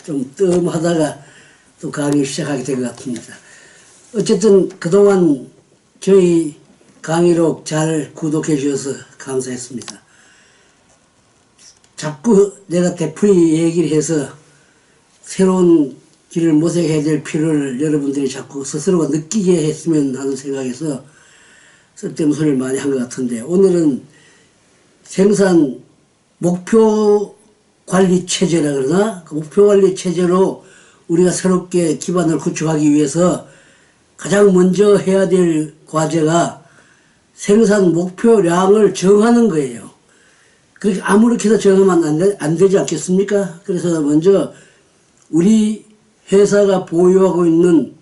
좀 뜸하다가 또 강의 시작하게 된 것 같습니다. 어쨌든 그동안 저희 강의록 잘 구독해 주셔서 감사했습니다. 자꾸 내가 되풀이 얘기를 해서 새로운 길을 모색해야 될 필요를 여러분들이 자꾸 스스로가 느끼게 했으면 하는 생각에서 쓸데없는 소리를 많이 한 것 같은데, 오늘은 생산 목표 관리 체제라 그러나, 그 목표 관리 체제로 우리가 새롭게 기반을 구축하기 위해서 가장 먼저 해야 될 과제가 생산 목표량을 정하는 거예요. 그렇게 아무렇게나 정하면 안 되지 않겠습니까? 그래서 먼저 우리 회사가 보유하고 있는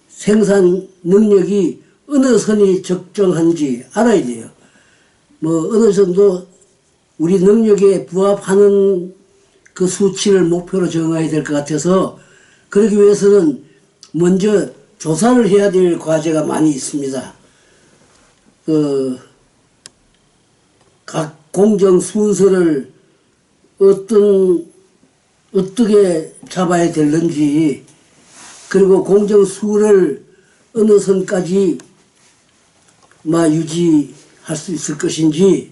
생산 능력이 어느 선이 적정한지 알아야 돼요. 뭐 어느 정도 우리 능력에 부합하는 그 수치를 목표로 정해야 될 것 같아서, 그러기 위해서는 먼저 조사를 해야 될 과제가 많이 있습니다. 각 공정 순서를 어떻게 잡아야 되는지, 그리고 공정 수를 어느 선까지 유지할 수 있을 것인지,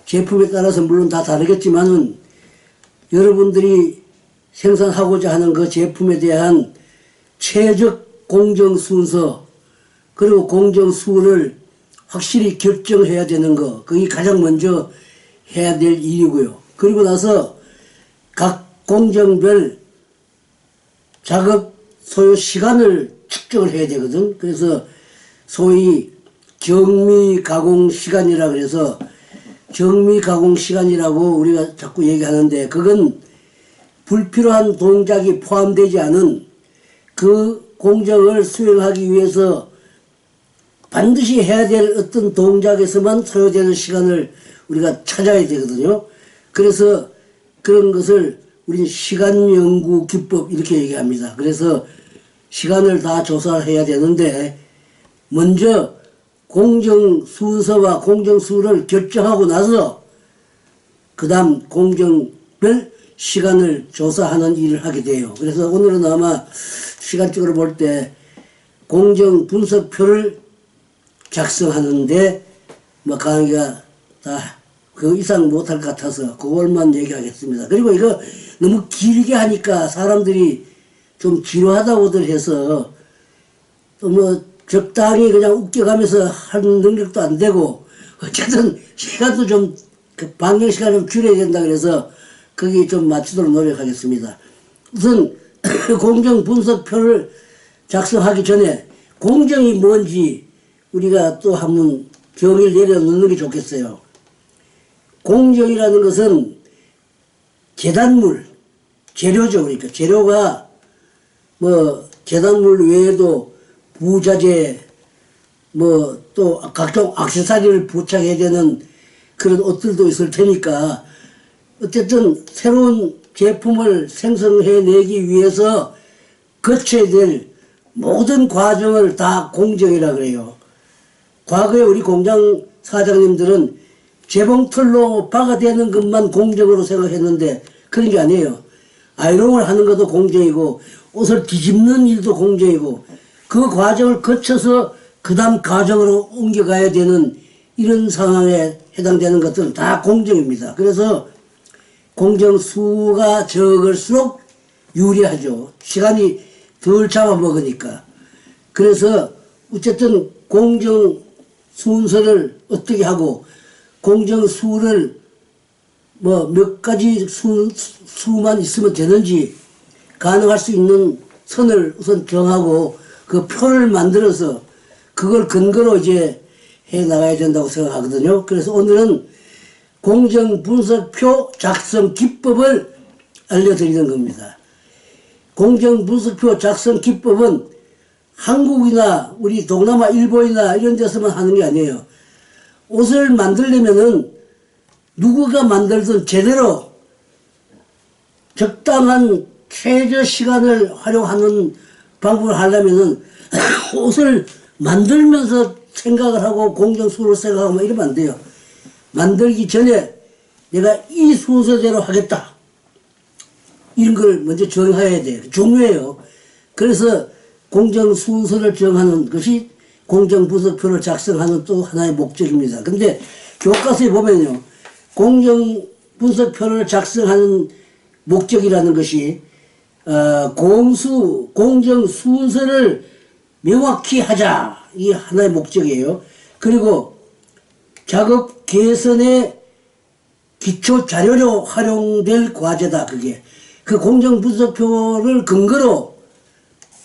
제품에 따라서 물론 다 다르겠지만은 여러분들이 생산하고자 하는 그 제품에 대한 최적 공정 순서, 그리고 공정 수를 확실히 결정해야 되는 거, 그게 가장 먼저 해야 될 일이고요. 그리고 나서 각 공정별 작업 소요 시간을 측정을 해야 되거든. 그래서 소위 정미 가공 시간이라 그래서, 정미 가공 시간이라고 우리가 자꾸 얘기하는데, 그건 불필요한 동작이 포함되지 않은 그 공정을 수행하기 위해서 반드시 해야 될 어떤 동작에서만 소요되는 시간을 우리가 찾아야 되거든요. 그래서 그런 것을 우리는 시간 연구 기법 이렇게 얘기합니다. 그래서 시간을 다 조사해야 되는데, 먼저 공정 순서와 공정 수를 결정하고 나서 그 다음 공정별 시간을 조사하는 일을 하게 돼요. 그래서 오늘은 아마 시간적으로 볼 때 공정 분석표를 작성하는데 강의가 다 그 이상 못할 것 같아서 그걸만 얘기하겠습니다. 그리고 이거 너무 길게 하니까 사람들이 좀 지루하다고들 해서 또 적당히 그냥 웃겨가면서 하는 능력도 안 되고, 어쨌든 시간도 좀 그 방영 시간을 좀 줄여야 된다 그래서 거기에 좀 맞추도록 노력하겠습니다. 우선 공정 분석표를 작성하기 전에 공정이 뭔지 우리가 또 한번 정의를 내려놓는 게 좋겠어요. 공정이라는 것은 계단물, 재료죠. 그러니까 재료가 계단물 외에도 부자재, 또 각종 액세서리를 부착해야 되는 그런 옷들도 있을 테니까, 어쨌든 새로운 제품을 생성해내기 위해서 거쳐야 될 모든 과정을 다 공정이라 그래요. 과거에 우리 공장 사장님들은 재봉틀로 박아대는 것만 공정으로 생각했는데 그런 게 아니에요. 아이롱을 하는 것도 공정이고, 옷을 뒤집는 일도 공정이고, 그 과정을 거쳐서 그 다음 과정으로 옮겨가야 되는 이런 상황에 해당되는 것들은 다 공정입니다. 그래서 공정수가 적을수록 유리하죠. 시간이 덜 잡아먹으니까. 그래서 어쨌든 공정 순서를 어떻게 하고, 공정수를 몇 가지 수만 있으면 되는지 가능할 수 있는 선을 우선 정하고 그 표를 만들어서 그걸 근거로 이제 해 나가야 된다고 생각하거든요. 그래서 오늘은 공정분석표 작성 기법을 알려드리는 겁니다. 공정분석표 작성 기법은 한국이나 우리 동남아 일본이나 이런 데서만 하는 게 아니에요. 옷을 만들려면은 누구가 만들든 제대로 적당한 최저 시간을 활용하는 방법을 하려면은 옷을 만들면서 생각을 하고 공정수를 생각하고 이러면 안 돼요. 만들기 전에 내가 이 순서대로 하겠다. 이런 걸 먼저 정해야 돼요. 중요해요. 그래서 공정 순서를 정하는 것이 공정 분석표를 작성하는 또 하나의 목적입니다. 근데 교과서에 보면요. 공정 분석표를 작성하는 목적이라는 것이 공정 순서를 명확히 하자. 이게 하나의 목적이에요. 그리고 작업 개선의 기초 자료로 활용될 과제다. 그게 그 공정 분석표를 근거로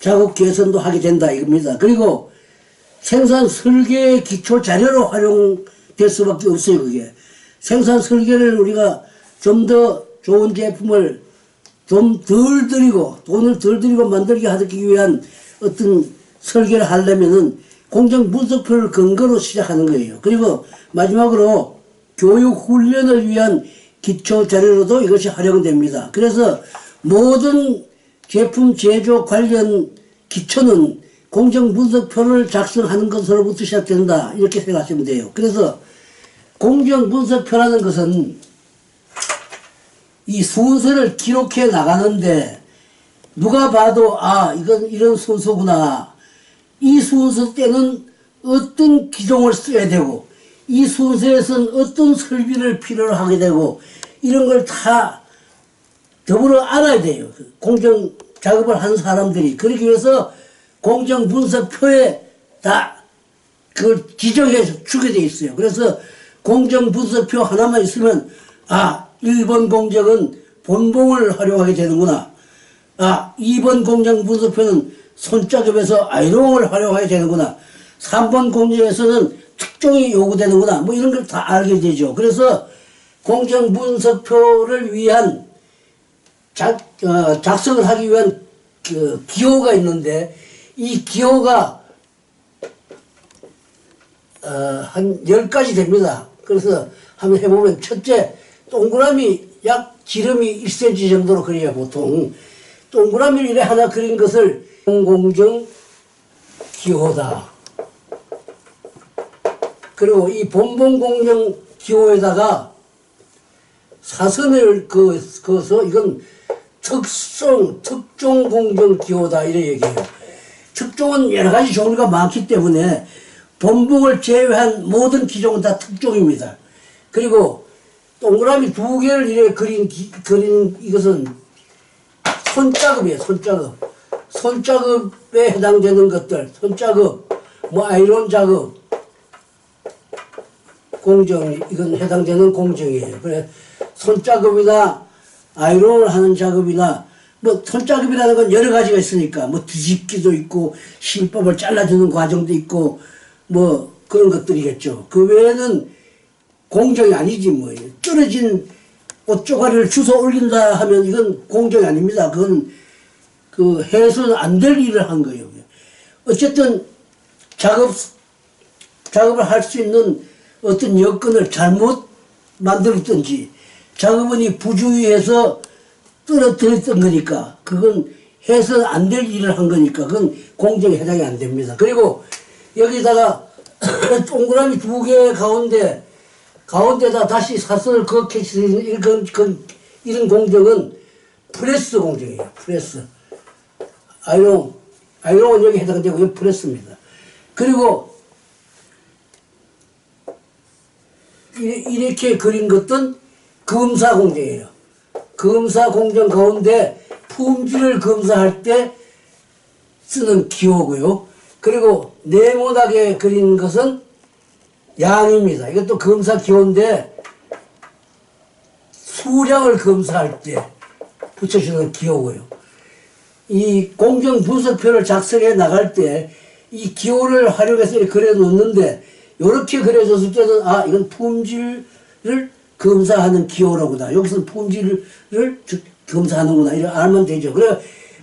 작업 개선도 하게 된다 이겁니다. 그리고 생산 설계의 기초 자료로 활용될 수밖에 없어요. 그게 생산 설계를 우리가 좀 더 좋은 제품을 좀 덜 들이고 돈을 덜 들이고 만들게 하기 위한 어떤 설계를 하려면은 공정 분석표를 근거로 시작하는 거예요. 그리고 마지막으로 교육 훈련을 위한 기초 자료로도 이것이 활용됩니다. 그래서 모든 제품 제조 관련 기초는 공정 분석표를 작성하는 것으로부터 시작된다. 이렇게 생각하시면 돼요. 그래서 공정 분석표라는 것은 이 순서를 기록해 나가는데 누가 봐도 아 이건 이런 순서구나. 이 순서 때는 어떤 기종을 써야 되고 이 순서에서는 어떤 설비를 필요로 하게 되고 이런 걸 다 더불어 알아야 돼요. 공정 작업을 하는 사람들이. 그러기 위해서 공정 분석표에 다 그걸 지정해 주게 돼 있어요. 그래서 공정 분석표 하나만 있으면 아 1번 공정은 본봉을 활용하게 되는구나. 아 2번 공정 분석표는 손작업에서 아이롱을 활용하게 되는구나. 3번 공정에서는 특종이 요구되는구나. 뭐 이런 걸 다 알게 되죠. 그래서 공정 분석표를 위한 작성을 하기 위한 그 기호가 있는데 이 기호가 한 10가지 됩니다. 그래서 한번 해보면 첫째 동그라미 약 지름이 1cm 정도로 그려야 보통 동그라미를 이래 하나 그린 것을 공정 기호다. 그리고 이 본봉 공정 기호에다가 사선을 그어서 이건 특종 공정 기호다 이래 얘기해요. 특종은 여러 가지 종류가 많기 때문에 본봉을 제외한 모든 기종은 다 특종입니다. 그리고 동그라미 2개를 이래 그린 이것은 손작업이에요. 손작업에 해당되는 것들, 손작업, 뭐 아이론 작업, 공정, 이건 해당되는 공정이에요. 그래, 손작업이나 아이론을 하는 작업이나, 뭐, 손작업이라는 건 여러 가지가 있으니까, 뭐, 뒤집기도 있고, 실밥을 잘라주는 과정도 있고, 뭐, 그런 것들이겠죠. 그 외에는 공정이 아니지, 뭐. 떨어진 옷 쪼가리를 주워 올린다 하면 이건 공정이 아닙니다. 그건, 해서는 안 될 일을 한 거예요. 어쨌든, 작업을 할 수 있는 어떤 여건을 잘못 만들었든지 작업원이 부주의해서 떨어뜨렸던 거니까 그건 해서는 안 될 일을 한 거니까 그건 공정에 해당이 안 됩니다. 그리고 여기다가 동그라미 2개 가운데다 다시 사선을 그렇게 이런 공정은 프레스 공정이에요. 프레스. 아이롱은 여기 해당되고 이건 프레스입니다. 그리고 이렇게 그린 것은 검사 공정이에요. 검사 공정 가운데 품질을 검사할 때 쓰는 기호고요. 그리고 네모나게 그린 것은 양입니다. 이것도 검사 기호인데 수량을 검사할 때 붙여주는 기호고요. 이 공정 분석표를 작성해 나갈 때 이 기호를 활용해서 그려 놓는데 이렇게 그려졌을 때는 아 이건 품질을 검사하는 기호라구나. 여기서는 품질을 검사하는구나. 이렇게 알면 되죠. 그래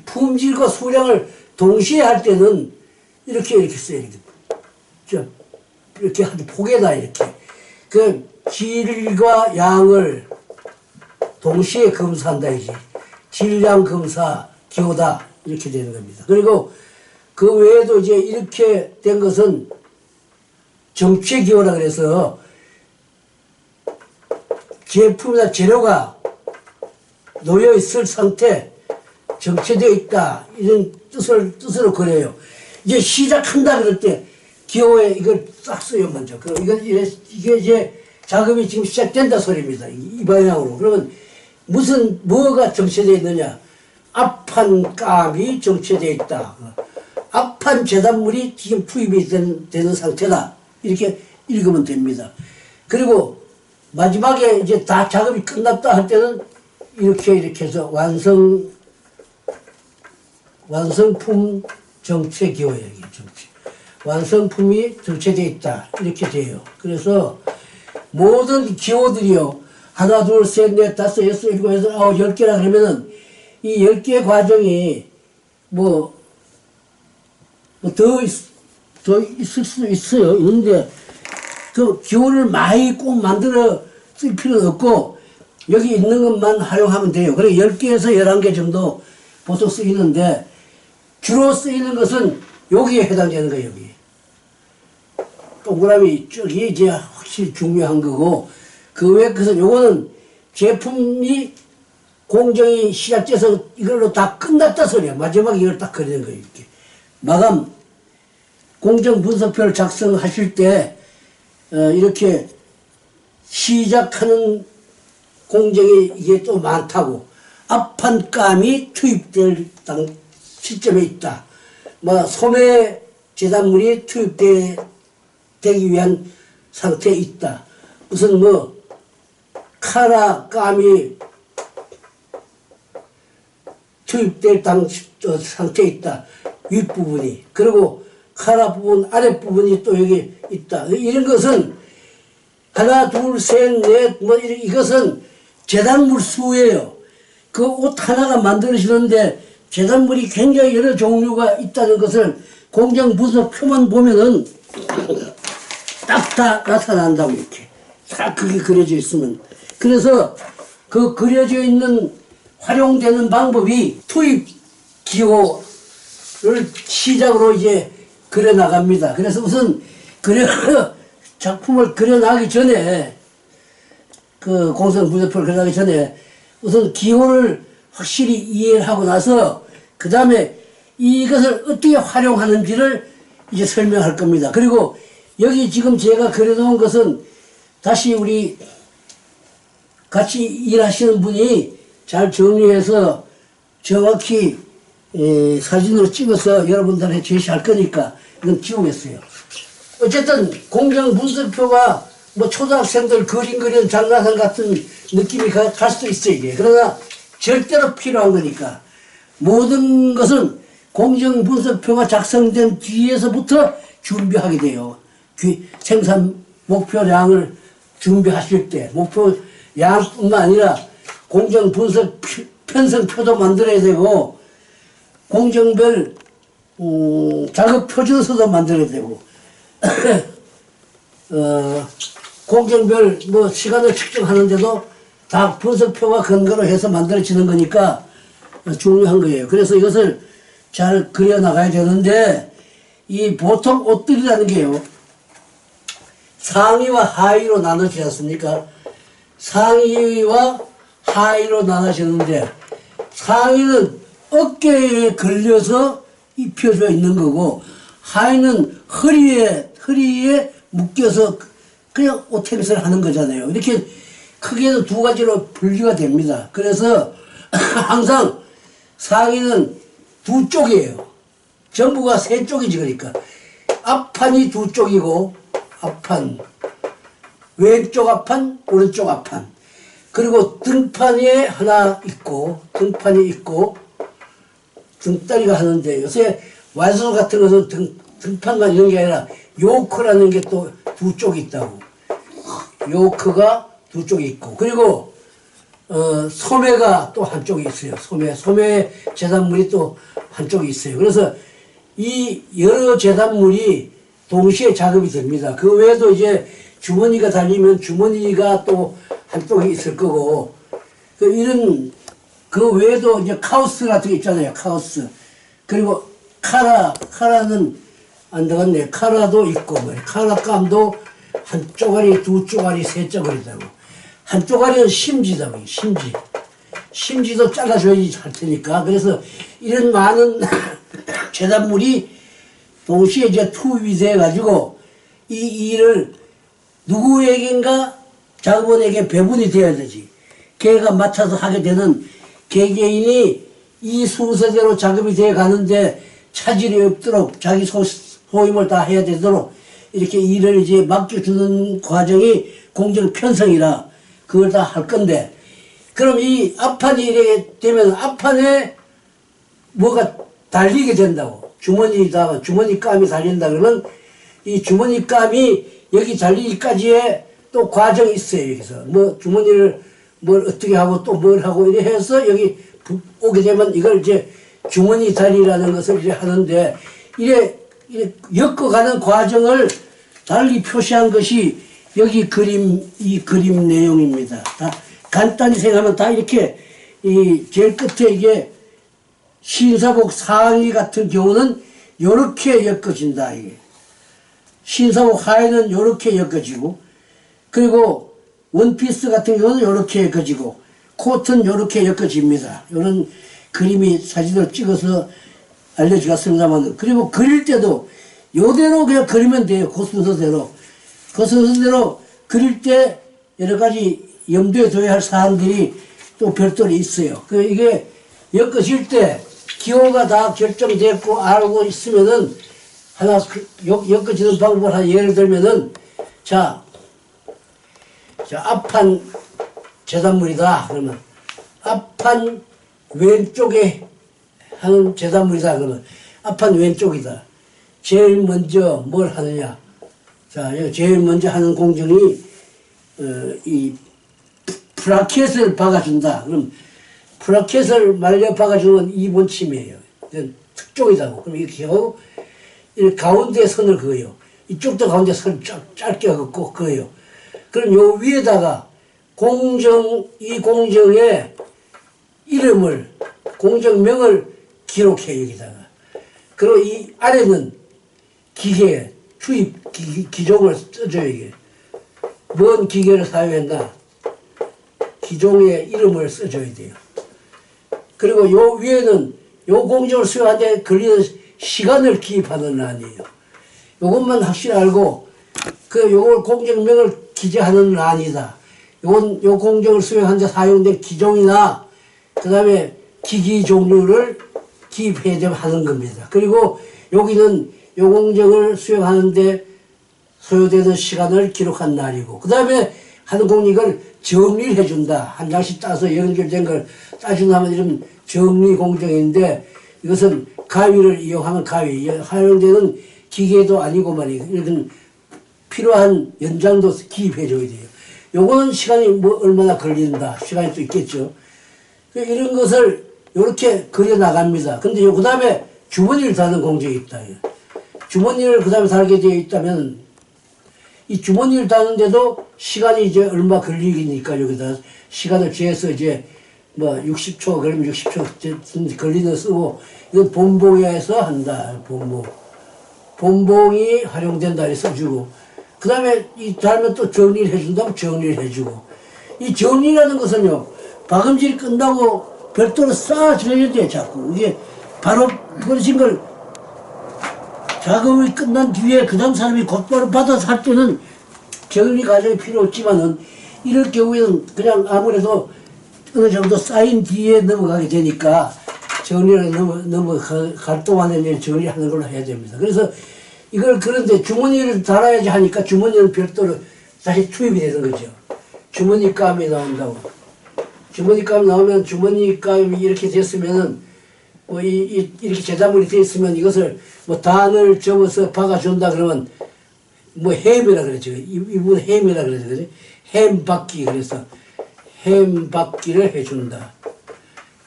품질과 수량을 동시에 할 때는 이렇게 써요. 이렇게 한 폭에다 이렇게 그 질과 양을 동시에 검사한다 이지. 질량 검사 기호다 이렇게 되는 겁니다. 그리고 그 외에도 이제 이렇게 된 것은 정체 기호라 그래서 제품이나 재료가 놓여 있을 상태, 정체되어 있다. 이런 뜻으로 그래요. 이제 시작한다 그럴 때 기호에 이걸 싹 써요, 먼저. 이게 이제 작업이 지금 시작된다 소리입니다. 이 방향으로. 그러면 뭐가 정체되어 있느냐. 앞판 감이 정체되어 있다. 앞판 재단물이 지금 투입이 되는 상태다. 이렇게 읽으면 됩니다. 그리고 마지막에 이제 다 작업이 끝났다 할 때는 이렇게 해서 완성품 정체 기호예요. 정체. 완성품이 정체되어 있다. 이렇게 돼요. 그래서 모든 기호들이요. 하나, 둘, 셋, 넷, 다섯, 여섯, 일곱, 여덟, 아홉, 10개라 그러면은 이 10개 과정이 더 있을 수도 있어요. 있는데 그 기호를 많이 꼭 만들어 쓸 필요는 없고 여기 있는 것만 활용하면 돼요. 그래 10개에서 11개 정도 보통 쓰이는데 주로 쓰이는 것은 여기에 해당되는 거예요. 여기. 동그라미 쪽이 이제 확실히 중요한 거고 그 외에 요거는 제품이 공정이 시작돼서 이걸로 다 끝났다 소리야. 마지막에 이걸 딱 그리는 거예요. 이렇게. 마감 공정 분석표를 작성하실 때 이렇게 시작하는 공정이 이게 또 많다고 앞판감이 투입될 시점에 있다. 소매 재단물이 투입되기 위한 상태에 있다. 무슨 카라감이 투입될 상태에 있다. 윗부분이. 그리고 카라 부분, 아랫부분이 또 여기 있다. 이런 것은 하나, 둘, 셋, 넷, 이것은 재단물 수예요. 그 옷 하나가 만들어지는데 재단물이 굉장히 여러 종류가 있다는 것을 공정 분석표만 보면은 딱 다 나타난다고 이렇게. 딱 그게 그려져 있으면. 그래서 그 그려져 있는 활용되는 방법이 투입 기호를 시작으로 이제 그려 나갑니다. 그래서 우선 작품을 그려 나가기 전에 그 공정 분석표를 그려 나가기 전에 우선 기호를 확실히 이해를 하고 나서 그 다음에 이것을 어떻게 활용하는지를 이제 설명할 겁니다. 그리고 여기 지금 제가 그려놓은 것은 다시 우리 같이 일하시는 분이 잘 정리해서 정확히 사진으로 찍어서 여러분들한테 제시할 거니까 이건 지우겠어요. 어쨌든 공정 분석표가 초등학생들 그림 그리는 장난감 같은 느낌이 갈 수도 있어요, 이게. 그러나 절대로 필요한 거니까 모든 것은 공정 분석표가 작성된 뒤에서부터 준비하게 돼요. 생산 목표량을 준비하실 때 목표 양뿐만 아니라 공정 분석 편성표도 만들어야 되고 공정별 작업 표준서도 만들어야 되고 공정별 시간을 측정하는데도 다 분석표가 근거로 해서 만들어지는 거니까 중요한 거예요. 그래서 이것을 잘 그려나가야 되는데 이 보통 옷들이라는 게요. 상의와 하의로 나눠지지 않습니까? 상의와 하의로 나눠지는데 상의는 어깨에 걸려서 입혀져 있는 거고 하의는 허리에 묶여서 그냥 옷태빗을 하는 거잖아요. 이렇게 크게는 두 가지로 분류가 됩니다. 그래서 항상 상의는 두 쪽이에요. 전부가 세 쪽이지. 그러니까 앞판이 두 쪽이고 앞판, 왼쪽 앞판, 오른쪽 앞판. 그리고 등판이 하나 있고 등판이 있고 등다리가 하는데 요새 완소 같은 것은 등판만 이런 게 아니라 요크라는 게 또 두 쪽이 있다고. 요크가 두 쪽이 있고 그리고 소매가 또 한쪽이 있어요. 소매 재단물이 또 한쪽이 있어요. 그래서 이 여러 재단물이 동시에 작업이 됩니다. 그 외에도 이제 주머니가 달리면 주머니가 또 한쪽에 있을 거고 그 외에도 이제 카우스 같은 게 있잖아요. 카우스. 그리고 카라는 안 들어갔네. 카라도 있고 카라감도 한 쪼가리, 두 쪼가리, 세 쪼가리다고. 한 쪼가리는 심지다고. 심지. 심지도 잘라줘야지 할 테니까. 그래서 이런 많은 재단물이 동시에 이제 투입이 돼가지고 이 일을 누구에겐가 자금원에게 배분이 돼야 되지. 걔가 맡아서 하게 되는 개개인이 이 순서대로 작업이 돼 가는데 차질이 없도록 자기 소임을 다 해야 되도록 이렇게 일을 이제 맡겨주는 과정이 공정 편성이라 그걸 다 할 건데, 그럼 이 앞판이 이렇게 되면 앞판에 뭐가 달리게 된다고. 주머니에다가 주머니감이 달린다 그러면 이 주머니감이 여기 달리기까지의 또 과정이 있어요. 여기서 뭐 주머니를 뭘 어떻게 하고 또 뭘 하고 이래 해서 여기 오게 되면 이걸 이제 주머니 다리라는 것을 이제 하는데, 이래 엮어가는 과정을 달리 표시한 것이 여기 이 그림 내용입니다. 다 간단히 생각하면 다 이렇게 이 제일 끝에 이게 신사복 상의 같은 경우는 요렇게 엮어진다. 이게 신사복 하의는 요렇게 엮어지고, 그리고 원피스 같은 경우는 요렇게 엮어지고, 코트는 요렇게 엮어집니다. 요런 그림이 사진을 찍어서 알려주었습니다만, 그리고 그릴 때도 요대로 그냥 그리면 돼요. 그 순서대로. 그 순서대로 그릴 때 여러 가지 염두에 둬야 할 사항들이 또 별도로 있어요. 이게 엮어질 때 기호가 다 결정됐고 알고 있으면은 하나 엮어지는 방법을 하나 예를 들면은 자 앞판 재단물이다. 그러면 앞판 왼쪽에 하는 재단물이다. 그러면 앞판 왼쪽이다. 제일 먼저 뭘 하느냐. 자, 제일 먼저 하는 공정이 이 브라켓을 박아준다. 그럼 브라켓을 말려 박아주는 2번 침이에요. 특종이다고. 그럼 이렇게 하고 이 가운데 선을 그어요. 이쪽도 가운데 선 짧게 긋고 그어요. 그럼 요 위에다가 이 공정의 이름을, 공정명을 기록해 여기다가. 그리고 이 아래는 기계, 투입 기종을 써줘요. 이게 뭔 기계를 사용했나 기종의 이름을 써줘야 돼요. 그리고 요 위에는 요 공정을 수행하는데 걸리는 시간을 기입하는 란이에요. 요것만 확실히 알고 요걸 공정명을 기재하는 란이다. 요 공정을 수행하는데 사용된 기종이나 그 다음에 기기 종류를 기입해야 되면 하는 겁니다. 그리고 여기는 요 공정을 수행하는데 소요되는 시간을 기록한 날이고, 그 다음에 하는 공이 이걸 정리를 해준다. 한 장씩 따서 연결된 걸 따준다면 이런 정리 공정인데, 이것은 가위를 이용하면 가위, 활용되는 기계도 아니고 말이에요. 이런 필요한 연장도 기입해줘야 돼요. 요거는 시간이 뭐 얼마나 걸린다. 시간이 또 있겠죠. 이런 것을 이렇게 그려 나갑니다. 근데 그 다음에 주머니를 다는 공정이 있다. 주머니를 그 다음에 달게 되어 있다면 이 주머니를 다는데도 시간이 이제 얼마 걸리니까 여기다 시간을 재서 이제 뭐 60초 그러면 60초 걸리는 쓰고, 이건 본봉에서 한다. 본봉이 활용된다 이렇게 써주고, 그 다음에 이 달면 또 정리를 해준다면 정리를 해주고, 이 정리라는 것은요 박음질 끝나고 별도로 쌓아줘야 돼. 자꾸 이게 바로 버려진 걸 작업이 끝난 뒤에 그 다음 사람이 곧바로 받아서 할 때는 정리 과정이 필요 없지만은, 이럴 경우에는 그냥 아무래도 어느 정도 쌓인 뒤에 넘어가게 되니까 정리를 넘어갈 동안에 정리하는 걸로 해야 됩니다. 그래서 이걸 그런데 주머니를 달아야지 하니까 주머니는 별도로 다시 투입이 되는 거죠. 주머니감이 나온다고. 주머니감이 나오면 주머니감이 이렇게 됐으면은 뭐 이렇게 재단물이 되어 있으면 이것을 뭐 단을 접어서 박아준다 그러면 뭐 햄이라 그러죠. 이분 햄이라 그러죠. 햄박기. 그래서 햄박기를 해준다.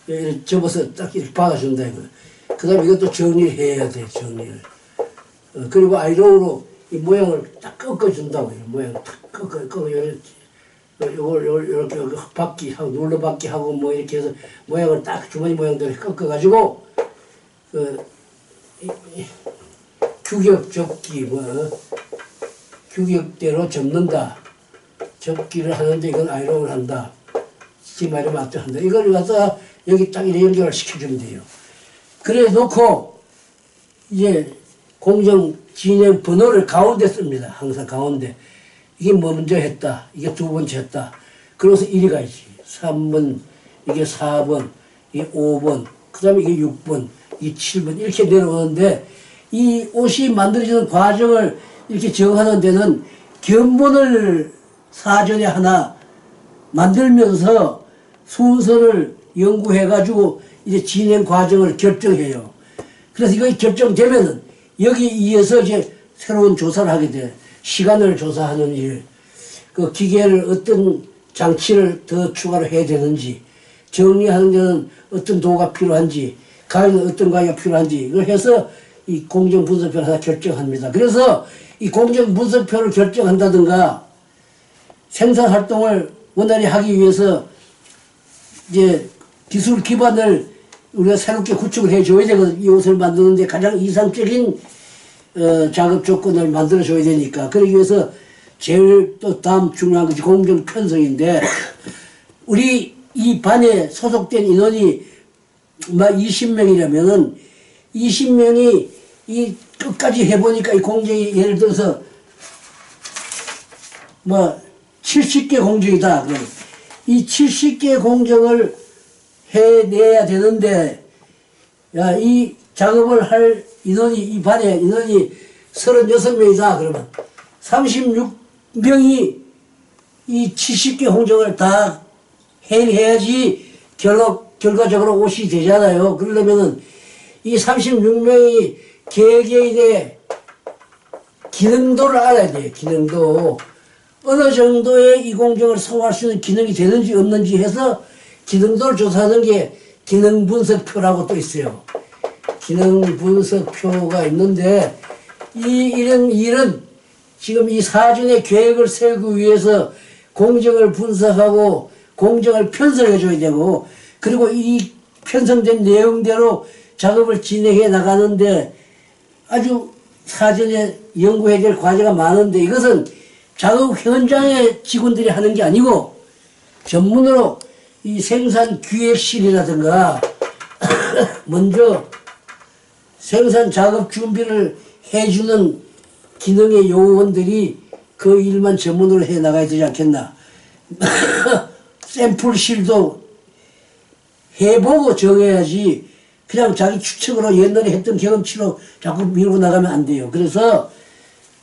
이렇게 접어서 딱 이렇게 박아준다 이거. 그 다음에 이것도 정리를 해야 돼. 정리를. 그리고 아이로우로 이 모양을 딱 꺾어준다고. 모양을 딱 꺾어 요걸 이렇게 박기 하고 눌러 박기 하고 뭐 이렇게 해서 모양을 딱 주머니 모양대로 꺾어가지고 규격 접기 규격대로 접는다. 접기를 하는데 이건 아이로우를 한다. 지금 말하면 어떠한다. 이걸 갖다가 여기 딱 이렇게 연결을 시켜주면 돼요. 그래 놓고 이제 공정 진행 번호를 가운데 씁니다. 항상 가운데. 이게 먼저 했다. 이게 두 번째 했다. 그러고서 1위 가야지. 3번, 이게 4번, 이게 5번, 그 다음에 이게 6번, 이게 7번, 이렇게 내려오는데, 이 옷이 만들어지는 과정을 이렇게 정하는 데는 견본을 사전에 하나 만들면서 순서를 연구해가지고 이제 진행 과정을 결정해요. 그래서 이거 결정되면은 여기 이어서 이제 새로운 조사를 하게 돼. 시간을 조사하는 일, 그 기계를 어떤 장치를 더 추가로 해야 되는지, 정리하는 데는 어떤 도구가 필요한지, 가위는 어떤 가위가 필요한지, 이걸 해서 이 공정 분석표를 하나 결정합니다. 그래서 이 공정 분석표를 결정한다든가 생산 활동을 원활히 하기 위해서 이제 기술 기반을 우리가 새롭게 구축을 해줘야 되거든. 이 옷을 만드는데 가장 이상적인 작업 조건을 만들어줘야 되니까. 그러기 위해서 제일 또 다음 중요한 것이 공정 편성인데, 우리 이 반에 소속된 인원이 20명이라면은 20명이 이 끝까지 해보니까 이 공정이 예를 들어서 70개 공정이다. 그럼 이 70개 공정을 해내야 되는데, 야, 이 작업을 할 인원이, 이 반에 인원이 36명이다. 그러면 36명이 이 70개 공정을 다 해야지 결과적으로 옷이 되잖아요. 그러려면은 이 36명이 개개인의 기능도를 알아야 돼요. 기능도. 어느 정도의 이 공정을 소화할 수 있는 기능이 되는지 없는지 해서 기능도를 조사하는 게 기능 분석표라고 또 있어요. 기능 분석표가 있는데, 이런 일은 지금 이 사전에 계획을 세우기 위해서 공정을 분석하고 공정을 편성해 줘야 되고, 그리고 이 편성된 내용대로 작업을 진행해 나가는데 아주 사전에 연구해야 될 과제가 많은데, 이것은 작업 현장의 직원들이 하는 게 아니고 전문으로 이 생산 기획실이라든가 먼저 생산 작업 준비를 해주는 기능의 요원들이 그 일만 전문으로 해 나가야 되지 않겠나. 샘플실도 해보고 정해야지 그냥 자기 추측으로 옛날에 했던 경험치로 자꾸 밀고 나가면 안 돼요. 그래서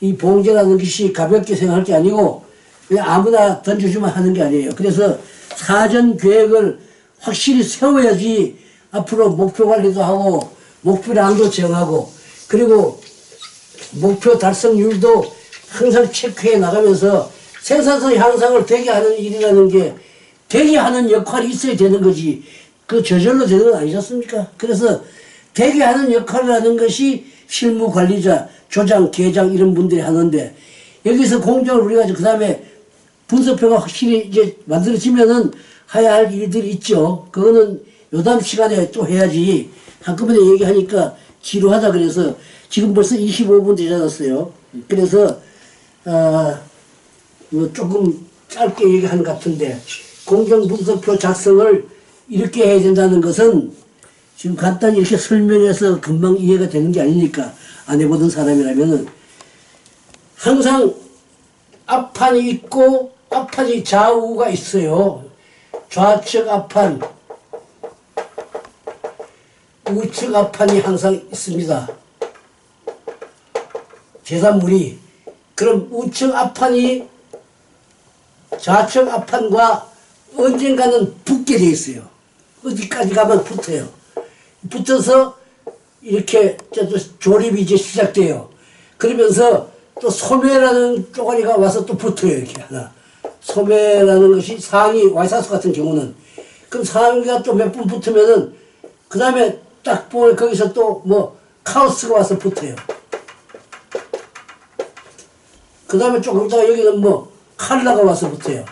이 봉제라는 것이 가볍게 생각할 게 아니고 그냥 아무나 던져주면 하는 게 아니에요. 그래서 사전 계획을 확실히 세워야지 앞으로 목표 관리도 하고 목표량도 정하고, 그리고 목표 달성률도 항상 체크해 나가면서 생산성 향상을 되게 하는 일이라는 게 되게 하는 역할이 있어야 되는 거지, 그 저절로 되는 건 아니지 않습니까? 그래서 되게 하는 역할을 하는 것이 실무 관리자, 조장, 계장 이런 분들이 하는데, 여기서 공정을 우리가 그 다음에 분석표가 확실히 이제 만들어지면은 해야 할 일들이 있죠. 그거는 요다음 시간에 또 해야지. 한꺼번에 얘기하니까 지루하다 그래서 지금 벌써 25분 되지 않았어요. 그래서 조금 짧게 얘기한 것 같은데, 공정 분석표 작성을 이렇게 해야 된다는 것은 지금 간단히 이렇게 설명해서 금방 이해가 되는 게 아니니까, 안 해보던 사람이라면은 항상 앞판이 있고 앞판이 좌우가 있어요. 좌측 앞판, 우측 앞판이 항상 있습니다. 계산물이. 그럼 우측 앞판이 좌측 앞판과 언젠가는 붙게 돼 있어요. 어디까지 가면 붙어요. 붙어서 이렇게 조립이 이제 시작돼요. 그러면서 또 소매라는 쪼가리가 와서 또 붙어요. 이렇게 하나. 소매라는 것이 상의, 와이사스 같은 경우는. 그럼 상의가 또 몇 분 붙으면은 그 다음에 딱 보면 거기서 또 카우스가 와서 붙어요. 그 다음에 조금 있다가 여기는 칼라가 와서 붙어요.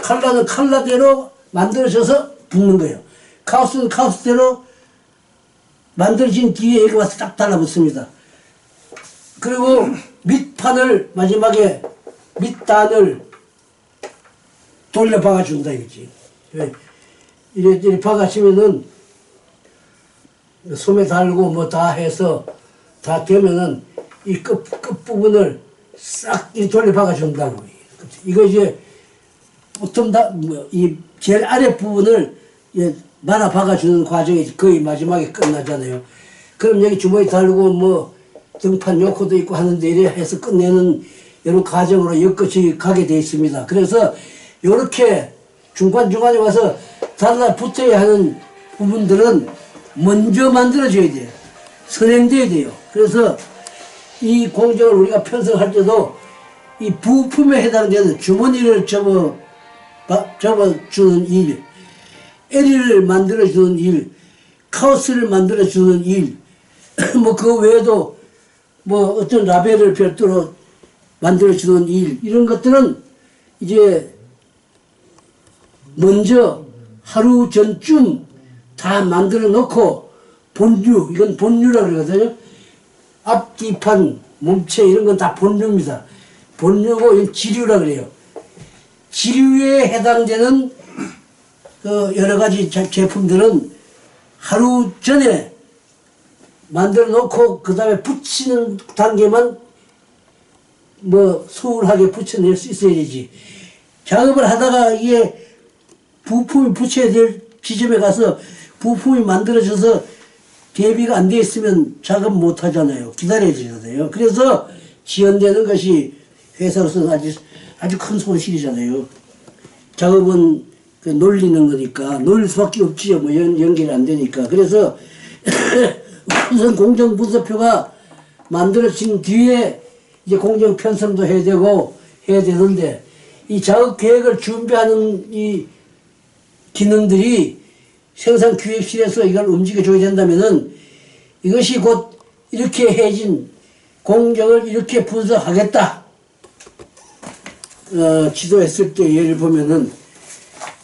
칼라는 칼라대로 만들어져서 붙는 거예요. 카우스는 카우스대로 만들어진 뒤에 여기 와서 딱 달라붙습니다. 그리고 밑판을 마지막에 밑단을 돌려 박아준다 이거지. 이래 박아주면은 소매 달고 뭐 다 해서 다 되면은 이 끝부분을 싹 돌려 박아준다고. 이거 이제 보통 이 제일 아래 부분을 말아 박아주는 과정이 거의 마지막에 끝나잖아요. 그럼 여기 주머니 달고 뭐 등판 요코도 있고 하는데 이래 해서 끝내는 이런 과정으로 여기까지 가게 되어 있습니다. 그래서 이렇게 중간중간에 와서 달라붙어야 하는 부분들은 먼저 만들어줘야 돼요. 선행돼야 돼요. 그래서 이 공정을 우리가 편성할 때도 이 부품에 해당되는 주머니를 접어주는 일, 에리를 만들어주는 일, 카오스를 만들어주는 일, 뭐 그 외에도 뭐 어떤 라벨을 별도로 만들어주는 일, 이런 것들은 이제 먼저 하루 전쯤 다 만들어 놓고 본류, 이건 본류라고 그러거든요. 앞뒤판, 몸체 이런 건 다 본류입니다. 본류고 이건 지류라고 그래요. 지류에 해당되는 그 여러 가지 제품들은 하루 전에 만들어 놓고 그 다음에 붙이는 단계만 뭐 수월하게 붙여낼 수 있어야 되지. 작업을 하다가 이게 부품이 붙여야 될 지점에 가서 부품이 만들어져서 대비가 안 돼 있으면 작업 못 하잖아요. 기다려지잖아요. 그래서 지연되는 것이 회사로서는 아주 큰 손실이잖아요. 작업은 그 놀리는 거니까, 놀릴 수밖에 없지요. 뭐 연결이 안 되니까. 그래서 우선 공정 분석표가 만들어진 뒤에 이제 공정 편성도 해야 되고 해야 되는데, 이 작업 계획을 준비하는 이 기능들이 생산기획실에서 이걸 움직여줘야 된다면은 이것이 곧 이렇게 해진 공정을 이렇게 분석하겠다. 지도했을 때 예를 보면은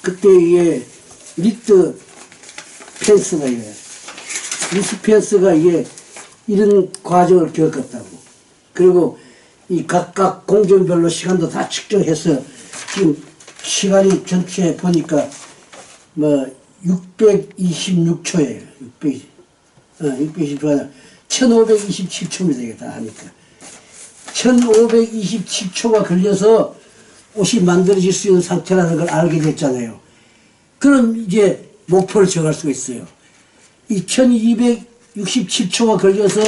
그때 이게 리트 펜스가 이게 이런 과정을 겪었다고. 그리고 이 각각 공정별로 시간도 다 측정해서 지금 시간이 전체 보니까 뭐 626초예요. 620초가 1527초입니다. 이게 다 하니까. 1527초가 걸려서 옷이 만들어질 수 있는 상태라는 걸 알게 됐잖아요. 그럼 이제 목표를 정할 수가 있어요. 이 1267초가 걸려서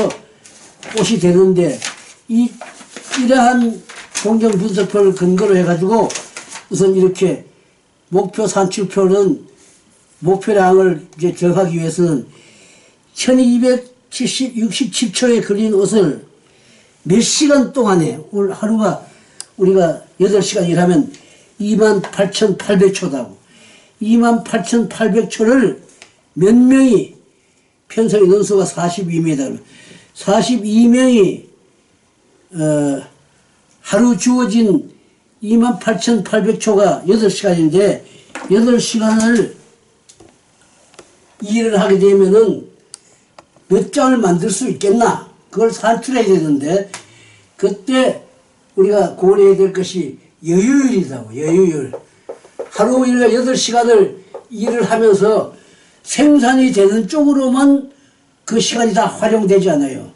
옷이 되는데 이러한 공정 분석표를 근거로 해가지고 우선 이렇게 목표 산출표는 목표량을 이제 정하기 위해서는 1267초에 걸린 옷을 몇 시간 동안에 오늘 하루가 우리가 8시간 일하면 28,800초다고. 28,800초를 몇 명이 편성의 논수가 42명이다. 42명이 하루 주어진 28,800초가 8시간인데 8시간을 일을 하게 되면은 몇 장을 만들 수 있겠나? 그걸 산출해야 되는데 그때 우리가 고려해야 될 것이 여유율이라고. 여유율. 하루 우리가 8시간을 일을 하면서 생산이 되는 쪽으로만 그 시간이 다 활용되지 않아요.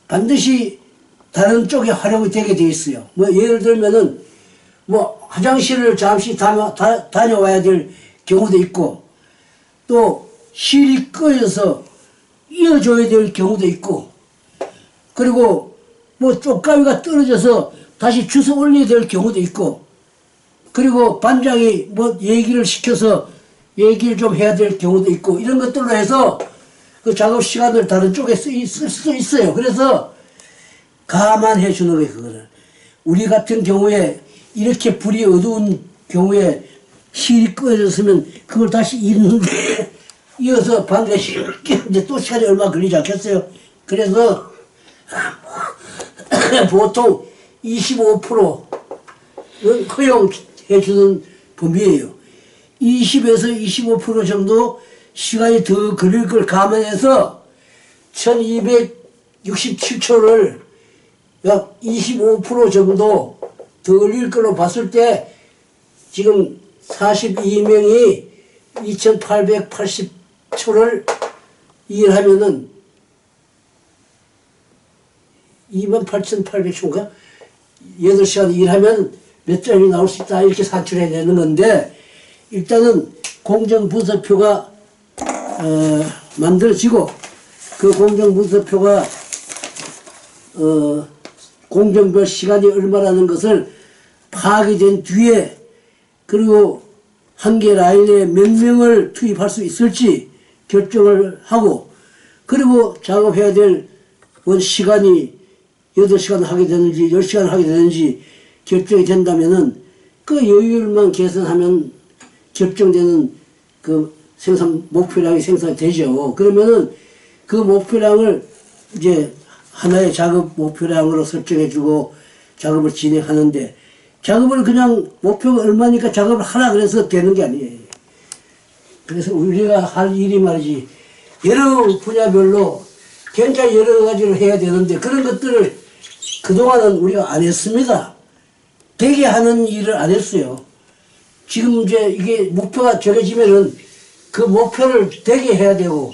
반드시 다른 쪽에 활용이 되게 돼 있어요. 뭐 예를 들면은 뭐 화장실을 잠시 다녀와야 될 경우도 있고 또 실이 꺼져서 이어줘야 될 경우도 있고 그리고 뭐 쪽가위가 떨어져서 다시 주워 올려야 될 경우도 있고 그리고 반장이 뭐 얘기를 시켜서 얘기를 좀 해야 될 경우도 있고 이런 것들로 해서 그 작업 시간을 다른 쪽에 쓸 수도 있어요. 그래서 감안해 주는 거예요. 그거를. 우리 같은 경우에 이렇게 불이 어두운 경우에 실이 꺼졌으면 그걸 다시 있는데 이어서 반드시 이제 또 시간이 얼마 걸리지 않겠어요? 그래서 보통 25% 허용해 주는 범위예요. 20에서 25% 정도 시간이 더 걸릴 걸 감안해서 1267초를 약 25% 정도 더 걸릴 걸로 봤을 때 지금 42명이 2880초를 일하면은 28,800초인가? 8시간 일하면 몇 점이 나올 수 있다 이렇게 산출해야 되는 건데, 일단은 공정분서표가 만들어지고, 그 공정분서표가 공정별 시간이 얼마라는 것을 파악이 된 뒤에, 그리고 한 개 라인에 몇 명을 투입할 수 있을지 결정을 하고, 그리고 작업해야 될 원 시간이 8시간 하게 되는지 10시간 하게 되는지 결정이 된다면은 그 여율만 계산하면 결정되는 그 생산 목표량이 생산되죠. 그러면은 그 목표량을 이제 하나의 작업 목표량으로 설정해주고 작업을 진행하는데, 작업을 그냥 목표가 얼마니까 작업을 하라 그래서 되는 게 아니에요. 그래서 우리가 할 일이 말이지, 여러 분야별로 굉장히 여러 가지를 해야 되는데, 그런 것들을 그동안은 우리가 안 했습니다. 되게 하는 일을 안 했어요. 지금 이제 이게 목표가 정해지면은 그 목표를 되게 해야 되고,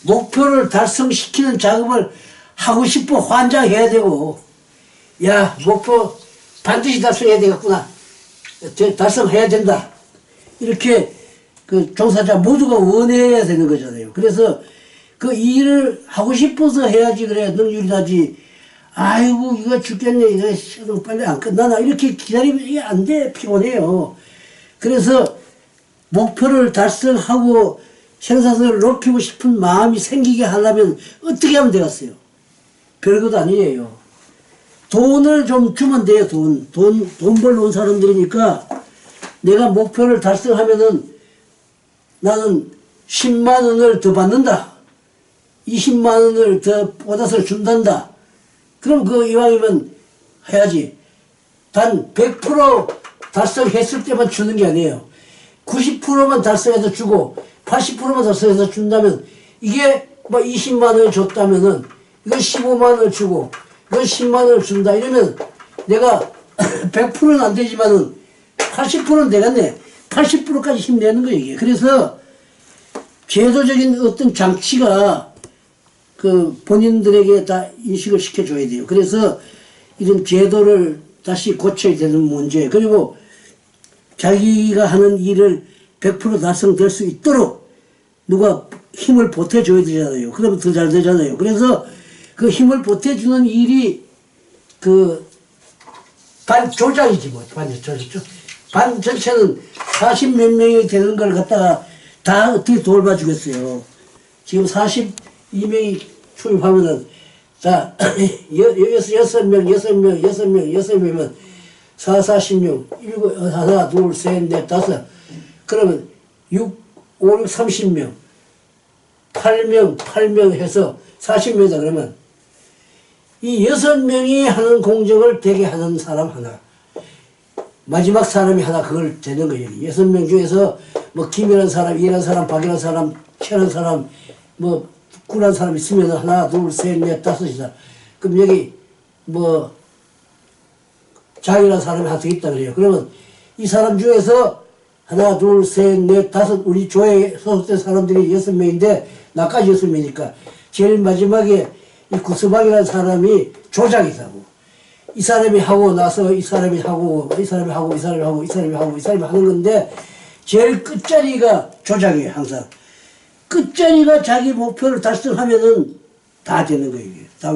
목표를 달성시키는 작업을 하고 싶어 환장해야 되고, 야, 목표 반드시 달성해야 되겠구나. 달성해야 된다. 이렇게 그 종사자 모두가 원해야 되는 거잖아요. 그래서 그 일을 하고 싶어서 해야지 그래야 능률이 나지. 아이고, 이거 죽겠네. 이거 시간 빨리 안 끝나나. 이렇게 기다리면 이게 안 돼. 피곤해요. 그래서 목표를 달성하고 생산성을 높이고 싶은 마음이 생기게 하려면 어떻게 하면 되겠어요? 별것도 아니에요. 돈을 좀 주면 돼요. 돈 벌러 온 사람들이니까 내가 목표를 달성하면은 나는 10만 원을 더 받는다. 20만 원을 더 보너스를 준단다. 그럼 그 이왕이면 해야지. 단 100% 달성했을 때만 주는 게 아니에요. 90%만 달성해서 주고 80%만 달성해서 준다면, 이게 뭐 20만 원을 줬다면은 이건 15만 원을 주고 이건 10만 원을 준다 이러면 내가 100%는 안 되지만은 80%는 되겠네. 80%까지 힘내는 거예요, 이게. 그래서 제도적인 어떤 장치가 그 본인들에게 다 인식을 시켜줘야 돼요. 그래서 이런 제도를 다시 고쳐야 되는 문제, 그리고 자기가 하는 일을 100% 달성될 수 있도록 누가 힘을 보태줘야 되잖아요. 그러면 더 잘 되잖아요. 그래서 그 힘을 보태주는 일이 그 반조장이지 뭐. 반 전체는 40몇 명이 되는 걸 갖다가 다 어떻게 돌봐주겠어요. 지금 42명이 출입하면은 자, 6명이면 40명, 하나, 둘, 셋, 넷, 다섯. 그러면 6, 5, 6, 30명. 8명 해서 40명이다 그러면 이 6명이 하는 공정을 되게 하는 사람 하나. 마지막 사람이 하나 그걸 되는 거예요. 6명 중에서 뭐 김이라는 사람, 이라는 사람, 박이라는 사람, 최라는 사람, 뭐 구라는 사람 있으면 하나, 둘, 셋, 넷, 다섯이다. 그럼 여기 뭐 장이라는 사람이 하나 더 있다 그래요. 그러면 이 사람 중에서 하나, 둘, 셋, 넷, 다섯, 우리 조에 소속된 사람들이 6명인데 나까지 6명이니까 제일 마지막에 이 구스박이라는 사람이 조장이라고. 이 사람이 하고 나서 이 사람이 하고 이 사람이 하고 이 사람이 하고 이 사람이 하고 이 사람이 하는 건데, 제일 끝자리가 조장이에요. 항상 끝자리가 자기 목표를 달성하면은 다 되는 거예요. 이게 다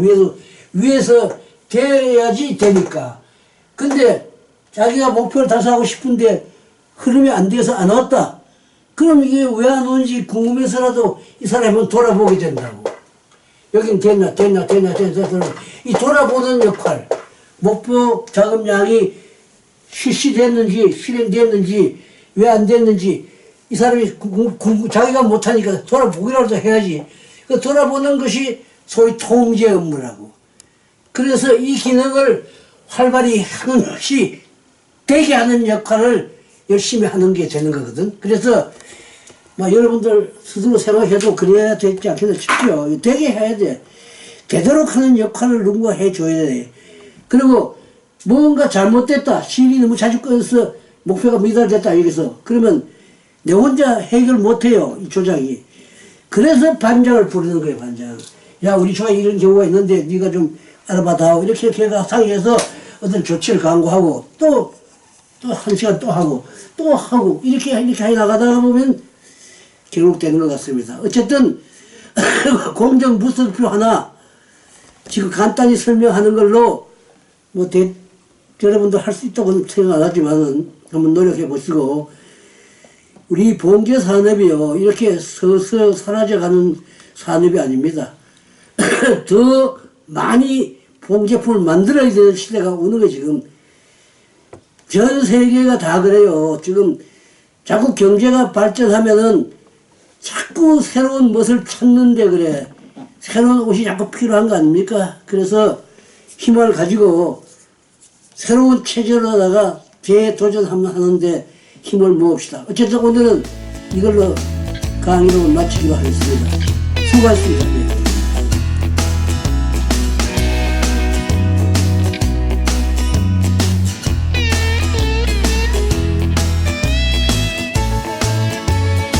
위에서 돼야지 되니까. 근데 자기가 목표를 달성하고 싶은데 흐름이 안 돼서 안 왔다. 그럼 이게 왜 안 오는지 궁금해서라도 이 사람은 돌아보게 된다고. 여긴 됐나 이 돌아보는 역할, 목표 자금량이 실시됐는지 실행됐는지 왜 안 됐는지 이 사람이 자기가 못하니까 돌아보기라도 해야지. 그 돌아보는 것이 소위 통제 업무라고. 그래서 이 기능을 활발히 하는 것이 되게 하는 역할을 열심히 하는 게 되는 거거든. 그래서 막 여러분들 스스로 생각해도 그래야 되지 않겠나 싶죠. 되게 해야 돼. 되도록 하는 역할을 누군가 해줘야 돼. 그리고 뭔가 잘못됐다, 실이 너무 자주 꺼져서 목표가 미달됐다 여기서. 그러면 내 혼자 해결 못해요, 이 조장이. 그래서 반장을 부르는 거예요, 반장. 야, 우리 조에 이런 경우가 있는데 네가 좀 알아봐 다오. 이렇게 걔가 상의해서 어떤 조치를 강구하고 또 한 시간 또 하고 이렇게 해 나가다가 보면 결국 되는 것 같습니다. 어쨌든 공정 무속표 하나 지금 간단히 설명하는 걸로 뭐 여러분도 할 수 있다고는 생각 안 하지만은 한번 노력해 보시고, 우리 봉제 산업이요 이렇게 서서 사라져가는 산업이 아닙니다. 더 많이 봉제품을 만들어야 되는 시대가 오는 거예요. 지금 전 세계가 다 그래요. 지금 자꾸 경제가 발전하면은 자꾸 새로운 것을 찾는데 그래. 새로운 옷이 자꾸 필요한 거 아닙니까? 그래서 힘을 가지고 새로운 체제로다가 재도전하는데 힘을 모읍시다. 어쨌든 오늘은 이걸로 강의를 마치기로 하겠습니다. 수고하셨습니다. 네.